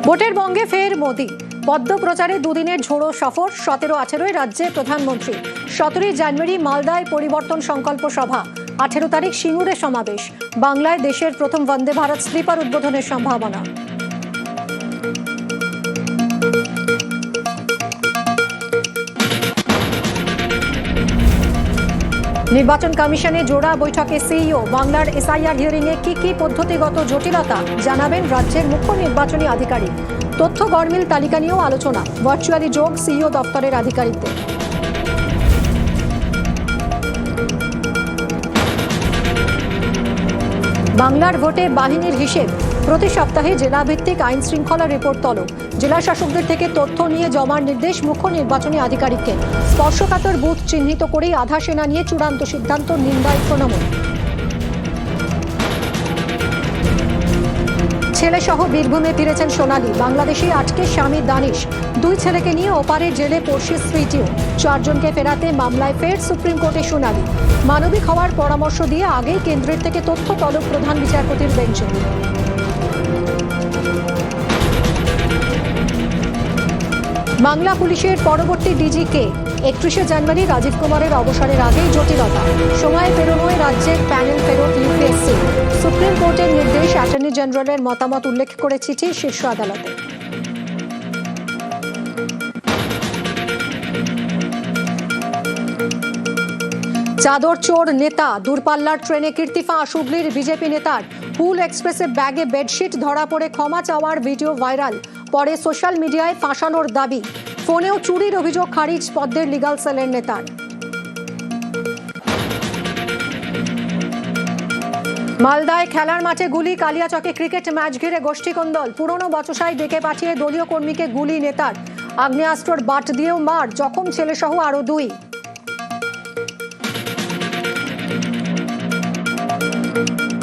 ভোটের বঙ্গে ফের মোদি। পদ্ম প্রচারে দুদিনের ঝোড়ো সফর। 17-18 রাজ্যে প্রধানমন্ত্রী। 17 জানুয়ারি মালদায় পরিবর্তন সংকল্প সভা। 18 তারিখ সিঙ্গুরে সমাবেশ। বাংলায় দেশের প্রথম বন্দে ভারত স্লিপার উদ্বোধনের সম্ভাবনা। নির্বাচন কমিশনে জোড়া বৈঠকে সিইও। বাংলার এসআইআর হিয়ারিংয়ে কি পদ্ধতিগত জটিলতা জানাবেন রাজ্যের মুখ্য নির্বাচনী আধিকারিক। তথ্য গরমিল তালিকা নিয়েও আলোচনা। ভার্চুয়ালি যোগ সিইও দপ্তরের আধিকারিকদের। বাংলার ভোটে বাহিনীর হিসেব। প্রতি সপ্তাহে জেলাভিত্তিক আইন শৃঙ্খলা রিপোর্ট তলব। জেলা শাসকদের থেকে তথ্য নিয়ে জমার নির্দেশ মুখ্য নির্বাচনী আধিকারিককে। স্পর্শকাতর বুথ চিহ্নিত করেই আধা সেনা নিয়ে চূড়ান্ত সিদ্ধান্ত, নিন্দায় তৃণমূল। ছেলেসহ বীরভূমে ফিরেছেন সোনালী। বাংলাদেশে আটকে স্বামী দানিশ। 2 ছেলেকে নিয়ে ওপারের জেলে পড়শি স্ত্রীটিও। 4 জনকে ফেরাতে মামলায় ফের সুপ্রিম কোর্টে শুনানি। মানবিক হওয়ার পরামর্শ দিয়ে আগেই কেন্দ্রের থেকে তথ্য তলব প্রধান বিচারপতির বেঞ্চে। বাংলা পুলিশের পরবর্তী ডিজি কে? 31 জানুয়ারি রাজীব কুমারের অবসরের আগেই জটিলতা। সময় পেরোনোয় রাজ্যের প্যানেল ফেরত ইউপিএসসি। সুপ্রিম কোর্টের নির্দেশ, অ্যাটর্নি জেনারেলের মতামত উল্লেখ করে চিঠি শীর্ষ আদালতে। চাদর চোর নেতা। দূরপাল্লার ট্রেনে কীর্তি ফাঁস হুগলির বিজেপি নেতার। হুল এক্সপ্রেসে ব্যাগে বেডশিট ধরা পড়ে ক্ষমা চাওয়ার ভিডিও ভাইরাল। পরে সোশ্যাল মিডিয়ায় ফাঁসানোর দাবি। ফোনেও চুরির অভিযোগ খারিজ পদ্মের লিগাল সেলের নেতার। মালদায় খেলার মাঠে গুলি। কালিয়াচকে ক্রিকেট ম্যাচ ঘিরে গোষ্ঠীকন্দল। পুরনো বচসায় ডেকে পাঠিয়ে দলীয় কর্মীকে গুলি নেতার। আগ্নেয়াস্ত্রর বাট দিয়েও মার। জখম ছেলেসহ আরো 2।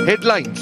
Headlines.